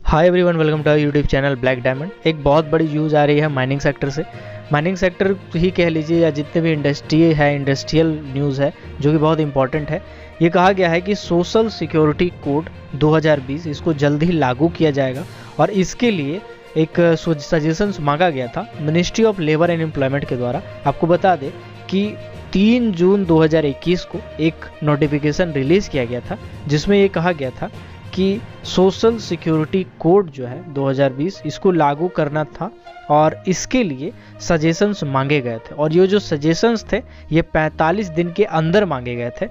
Hi everyone, welcome to YouTube channel black diamond. एक बहुत बड़ी न्यूज़ आ रही है माइनिंग सेक्टर से। माइनिंग सेक्टर ही कह लीजिए या जितने भी इंडस्ट्री है, इंडस्ट्रियल न्यूज़ है जो कि बहुत इंपॉर्टेंट है। ये कहा गया है कि सोशल सिक्योरिटी कोड 2020 इसको जल्द ही लागू किया जाएगा और इसके लिए एक सजेशंस मांगा गया था ministry of labour and employment के द्वारा। आपको बता दें कि 3 जून 2021 को एक नोटिफिकेशन रिलीज़ किया गया था जिसमें ये कहा गया था कि सोशल सिक्योरिटी कोड जो है 2020 इसको लागू करना था और इसके लिए सजेशंस मांगे गए थे। और ये जो सजेशंस थे ये 45 दिन के अंदर मांगे गए थे,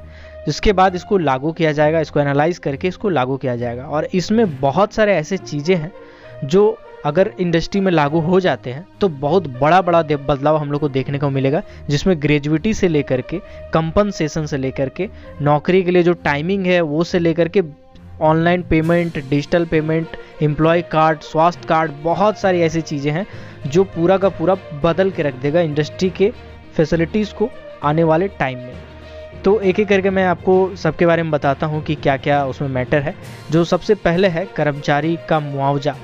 जिसके बाद इसको लागू किया जाएगा। इसको एनालाइज करके इसको लागू किया जाएगा और इसमें बहुत सारे ऐसे चीज़ें हैं जो अगर इंडस्ट्री में लागू हो जाते हैं तो बहुत बड़ा बदलाव हम लोग को देखने को मिलेगा, जिसमें ग्रेजुएटी से लेकर के कंपनसेशन से लेकर के नौकरी के लिए जो टाइमिंग है वो से लेकर के online payment, digital payment, employ card, स्वास्थ्य कार्ड, बहुत सारी ऐसी चीज़ें हैं जो पूरा का पूरा बदल के रख देगा इंडस्ट्री के फैसिलिटीज़ को आने वाले टाइम में। तो एक एक करके मैं आपको सबके बारे में बताता हूँ कि क्या क्या उसमें मैटर है। जो सबसे पहले है कर्मचारी का मुआवजा।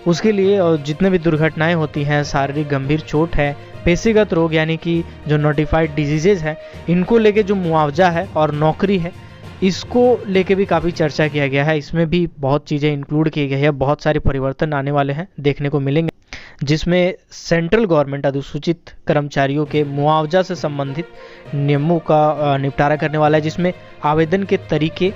उसके लिए और जितने भी दुर्घटनाएं होती हैं, शारीरिक गंभीर चोट है, पेशीगत रोग यानी कि जो नोटिफाइड डिजीजेज हैं, इनको लेके जो मुआवजा है और नौकरी है इसको लेके भी काफ़ी चर्चा किया गया है। इसमें भी बहुत चीज़ें इंक्लूड की गई है, बहुत सारे परिवर्तन आने वाले हैं, देखने को मिलेंगे, जिसमें सेंट्रल गवर्नमेंट अनुसूचित कर्मचारियों के मुआवजा से संबंधित नियमों का निपटारा करने वाला है, जिसमें आवेदन के तरीके,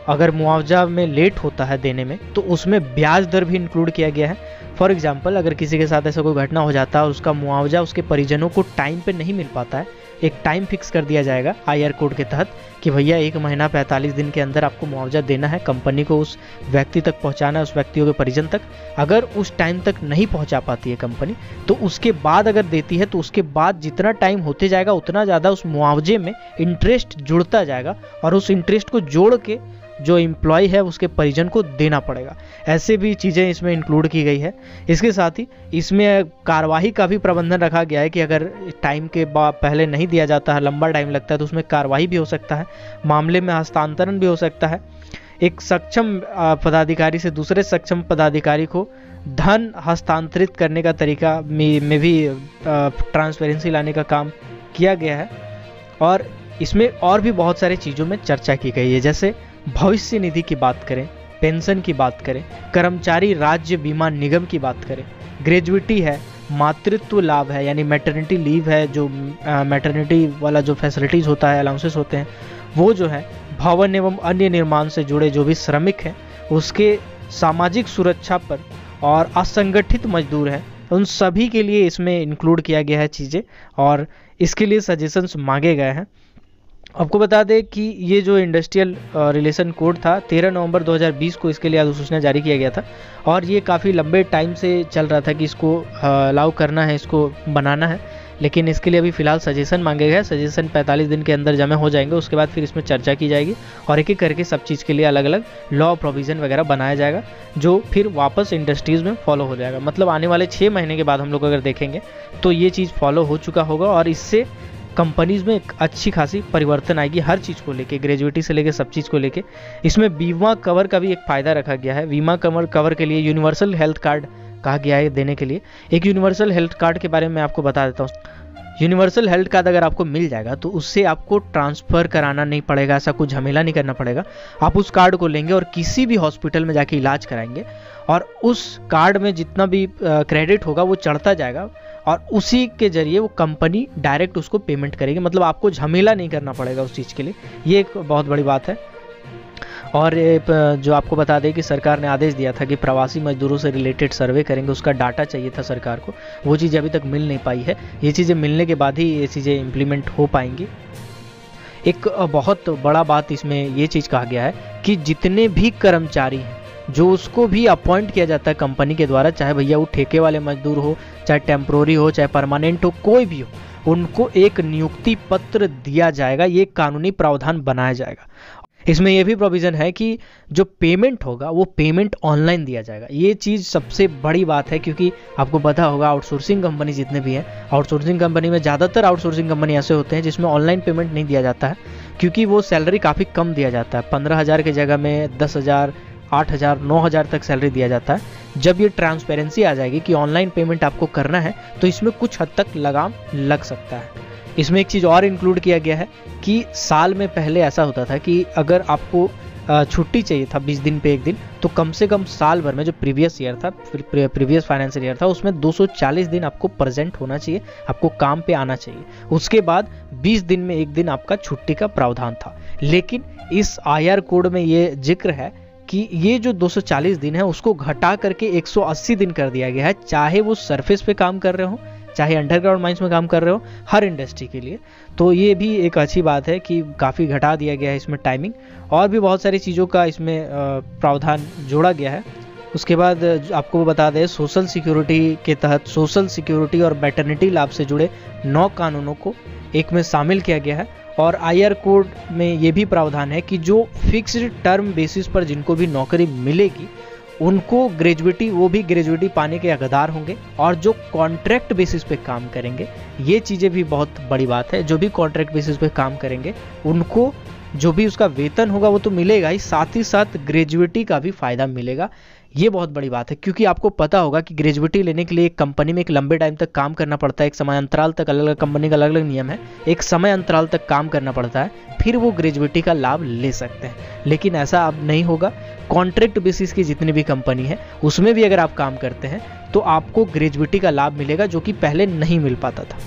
अगर मुआवजा में लेट होता है देने में तो उसमें ब्याज दर भी इंक्लूड किया गया है। फॉर एग्जांपल, अगर किसी के साथ ऐसा कोई घटना हो जाता है और उसका मुआवजा उसके परिजनों को टाइम पे नहीं मिल पाता है, एक टाइम फिक्स कर दिया जाएगा आईआर कोड के तहत कि भैया 1 महीना 45 दिन के अंदर आपको मुआवजा देना है, कंपनी को उस व्यक्ति तक पहुंचाना है, उस व्यक्तियों के परिजन तक। अगर उस टाइम तक नहीं पहुंचा पाती है कंपनी तो उसके बाद अगर देती है तो उसके बाद जितना टाइम होते जाएगा उतना ज़्यादा उस मुआवजे में इंटरेस्ट जुड़ता जाएगा और उस इंटरेस्ट को जोड़ के जो एम्प्लॉय है उसके परिजन को देना पड़ेगा। ऐसे भी चीज़ें इसमें इंक्लूड की गई है। इसके साथ ही इसमें कार्रवाई का भी प्रबंधन रखा गया है कि अगर टाइम के बाद पहले नहीं दिया जाता है, लंबा टाइम लगता है, तो उसमें कार्रवाई भी हो सकता है, मामले में हस्तांतरण भी हो सकता है। एक सक्षम पदाधिकारी से दूसरे सक्षम पदाधिकारी को धन हस्तांतरित करने का तरीका में भी ट्रांसपेरेंसी लाने का काम किया गया है। और इसमें और भी बहुत सारी चीज़ों में चर्चा की गई है, जैसे भविष्य निधि की बात करें, पेंशन की बात करें, कर्मचारी राज्य बीमा निगम की बात करें, ग्रेजुएटी है, मातृत्व लाभ है यानी मैटरनिटी लीव है, जो मैटरनिटी वाला जो फैसिलिटीज़ होता है, अलाउंसेस होते हैं वो जो है, भवन एवं अन्य निर्माण से जुड़े जो भी श्रमिक हैं उसके सामाजिक सुरक्षा पर, और असंगठित मजदूर हैं उन सभी के लिए इसमें इंक्लूड किया गया है चीज़ें और इसके लिए सजेशंस मांगे गए हैं। आपको बता दें कि ये जो इंडस्ट्रियल रिलेशन कोड था 13 नवंबर 2020 को इसके लिए अधिसूचना जारी किया गया था और ये काफ़ी लंबे टाइम से चल रहा था कि इसको अलाउ करना है, इसको बनाना है, लेकिन इसके लिए अभी फ़िलहाल सजेशन मांगे गए। सजेशन 45 दिन के अंदर जमा हो जाएंगे, उसके बाद फिर इसमें चर्चा की जाएगी और एक एक करके सब चीज़ के लिए अलग अलग लॉ प्रोविज़न वगैरह बनाया जाएगा जो फिर वापस इंडस्ट्रीज़ में फॉलो हो जाएगा। मतलब आने वाले 6 महीने के बाद हम लोग अगर देखेंगे तो ये चीज़ फॉलो हो चुका होगा और इससे कंपनीज़ में एक अच्छी खासी परिवर्तन आएगी हर चीज़ को लेके, ग्रेजुएटी से लेके सब चीज़ को लेके। इसमें बीमा कवर का भी एक फ़ायदा रखा गया है। बीमा कवर के लिए यूनिवर्सल हेल्थ कार्ड कहा गया है देने के लिए। एक यूनिवर्सल हेल्थ कार्ड के बारे में मैं आपको बता देता हूँ। यूनिवर्सल हेल्थ कार्ड अगर आपको मिल जाएगा तो उससे आपको ट्रांसफ़र कराना नहीं पड़ेगा, ऐसा कुछ झमेला नहीं करना पड़ेगा। आप उस कार्ड को लेंगे और किसी भी हॉस्पिटल में जाके इलाज कराएंगे और उस कार्ड में जितना भी क्रेडिट होगा वो चढ़ता जाएगा और उसी के जरिए वो कंपनी डायरेक्ट उसको पेमेंट करेगी। मतलब आपको झमेला नहीं करना पड़ेगा उस चीज़ के लिए, ये एक बहुत बड़ी बात है। और जो आपको बता दें कि सरकार ने आदेश दिया था कि प्रवासी मजदूरों से रिलेटेड सर्वे करेंगे, उसका डाटा चाहिए था सरकार को, वो चीज़ें अभी तक मिल नहीं पाई है। ये चीज़ें मिलने के बाद ही ये चीज़ें इम्प्लीमेंट हो पाएंगी। एक बहुत बड़ा बात इसमें ये चीज़ कहा गया है कि जितने भी कर्मचारी हैं जो उसको भी अपॉइंट किया जाता है कंपनी के द्वारा, चाहे भैया वो ठेके वाले मजदूर हो, चाहे टेम्प्रोरी हो, चाहे परमानेंट हो, कोई भी हो, उनको एक नियुक्ति पत्र दिया जाएगा। ये कानूनी प्रावधान बनाया जाएगा। इसमें यह भी प्रोविज़न है कि जो पेमेंट होगा वो पेमेंट ऑनलाइन दिया जाएगा। ये चीज़ सबसे बड़ी बात है, क्योंकि आपको पता होगा आउटसोर्सिंग कंपनी जितने भी हैं, आउटसोर्सिंग कंपनी में ज़्यादातर आउटसोर्सिंग कंपनी ऐसे होते हैं जिसमें ऑनलाइन पेमेंट नहीं दिया जाता है, क्योंकि वो सैलरी काफ़ी कम दिया जाता है। 15,000 की जगह में 10,000 8,000 9,000 तक सैलरी दिया जाता है। जब ये ट्रांसपेरेंसी आ जाएगी कि ऑनलाइन पेमेंट आपको करना है तो इसमें कुछ हद तक लगाम लग सकता है। इसमें एक चीज़ और इंक्लूड किया गया है कि साल में पहले ऐसा होता था कि अगर आपको छुट्टी चाहिए था 20 दिन पे एक दिन, तो कम से कम साल भर में जो प्रीवियस ईयर था, प्रीवियस फाइनेंशियल ईयर था, उसमें 240 दिन आपको प्रेजेंट होना चाहिए, आपको काम पे आना चाहिए। उसके बाद 20 दिन में एक दिन आपका छुट्टी का प्रावधान था। लेकिन इस IR कोड में ये जिक्र है कि ये जो 240 दिन है उसको घटा करके 180 दिन कर दिया गया है, चाहे वो सरफेस पे काम कर रहे हो, चाहे अंडरग्राउंड माइंस में काम कर रहे हो, हर इंडस्ट्री के लिए। तो ये भी एक अच्छी बात है कि काफ़ी घटा दिया गया है इसमें टाइमिंग, और भी बहुत सारी चीज़ों का इसमें प्रावधान जोड़ा गया है। उसके बाद आपको बता दें, सोशल सिक्योरिटी के तहत सोशल सिक्योरिटी और मैटरनिटी लाभ से जुड़े 9 कानूनों को एक में शामिल किया गया है। और IR कोड में ये भी प्रावधान है कि जो फिक्स्ड टर्म बेसिस पर जिनको भी नौकरी मिलेगी उनको ग्रेजुएटी, वो भी ग्रेजुएटी पाने के हकदार होंगे। और जो कॉन्ट्रैक्ट बेसिस पे काम करेंगे, ये चीज़ें भी बहुत बड़ी बात है, जो भी कॉन्ट्रैक्ट बेसिस पे काम करेंगे उनको जो भी उसका वेतन होगा वो तो मिलेगा ही साथ ग्रेजुएटी का भी फ़ायदा मिलेगा। ये बहुत बड़ी बात है, क्योंकि आपको पता होगा कि ग्रेजुएटी लेने के लिए एक कंपनी में एक लंबे टाइम तक काम करना पड़ता है, एक समय अंतराल तक, अलग अलग कंपनी का अलग अलग नियम है, एक समय अंतराल तक काम करना पड़ता है, फिर वो ग्रेजुएटी का लाभ ले सकते हैं। लेकिन ऐसा अब नहीं होगा। कॉन्ट्रैक्ट बेसिस की जितनी भी कंपनी है उसमें भी अगर आप काम करते हैं तो आपको ग्रेजुएटी का लाभ मिलेगा, जो कि पहले नहीं मिल पाता था।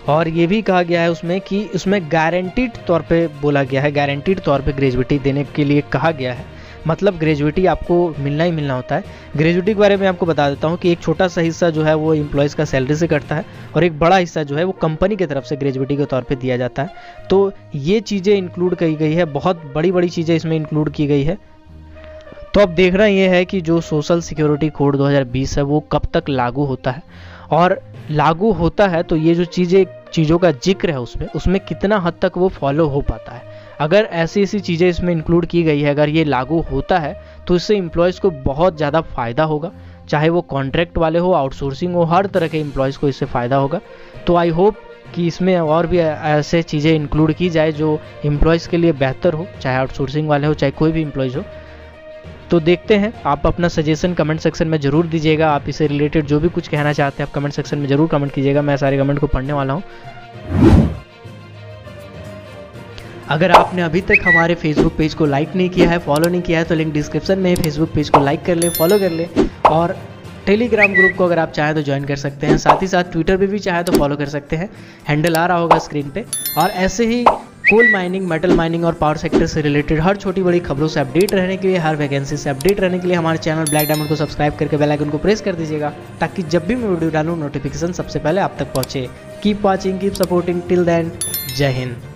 और ये भी कहा गया है उसमें कि उसमें गारंटीड तौर पे बोला गया है, गारंटीड तौर पे ग्रेजुएटी देने के लिए कहा गया है। मतलब ग्रेजुएटी आपको मिलना ही मिलना होता है। ग्रेजुएटी के बारे में आपको बता देता हूँ कि एक छोटा सा हिस्सा जो है वो एम्प्लॉयज़ का सैलरी से कटता है, और एक बड़ा हिस्सा जो है वो कंपनी की तरफ से ग्रेजुएटी के तौर पे दिया जाता है। तो ये चीज़ें इंक्लूड की गई है, बहुत बड़ी बड़ी चीज़ें इसमें इंक्लूड की गई है। तो अब देखना ये है कि जो सोशल सिक्योरिटी कोड 2020 है वो कब तक लागू होता है, और लागू होता है तो ये जो चीज़ों का जिक्र है उसमें कितना हद तक वो फॉलो हो पाता है। अगर ऐसी चीज़ें इसमें इंक्लूड की गई है, अगर ये लागू होता है तो इससे एम्प्लॉयज़ को बहुत ज़्यादा फ़ायदा होगा, चाहे वो कॉन्ट्रैक्ट वाले हो, आउटसोर्सिंग हो, हर तरह के एम्प्लॉयज़ को इससे फ़ायदा होगा। तो आई होप कि इसमें और भी ऐसे चीज़ें इंक्लूड की जाए जो एम्प्लॉयज़ के लिए बेहतर हो, चाहे आउटसोर्सिंग वाले हो, चाहे कोई भी एम्प्लॉयज़ हो। तो देखते हैं, आप अपना सजेशन कमेंट सेक्शन में ज़रूर दीजिएगा। आप इससे रिलेटेड जो भी कुछ कहना चाहते हैं आप कमेंट सेक्शन में ज़रूर कमेंट कीजिएगा, मैं सारे कमेंट को पढ़ने वाला हूँ। अगर आपने अभी तक हमारे फेसबुक पेज को लाइक नहीं किया है, फॉलो नहीं किया है, तो लिंक डिस्क्रिप्शन में है, फेसबुक पेज को लाइक कर ले, फॉलो कर ले। और टेलीग्राम ग्रुप को अगर आप चाहें तो ज्वाइन कर सकते हैं। साथ ही साथ ट्विटर पे भी चाहे तो फॉलो कर सकते हैं, हैंडल आ रहा होगा स्क्रीन पे। और ऐसे ही कोल माइनिंग, मेटल माइनिंग और पावर सेक्टर से रिलेटेड हर छोटी बड़ी खबरों से अपडेट रहने के लिए, हर वैकेंसी से अपडेट रहने के लिए हमारे चैनल ब्लैक डायमंड को सब्सक्राइब करके बेल आइकन को प्रेस कर दीजिएगा, ताकि जब भी मैं वीडियो डालूँ नोटिफिकेशन सबसे पहले आप तक पहुँचे। Keep watching, keep supporting, till then, जय हिंद।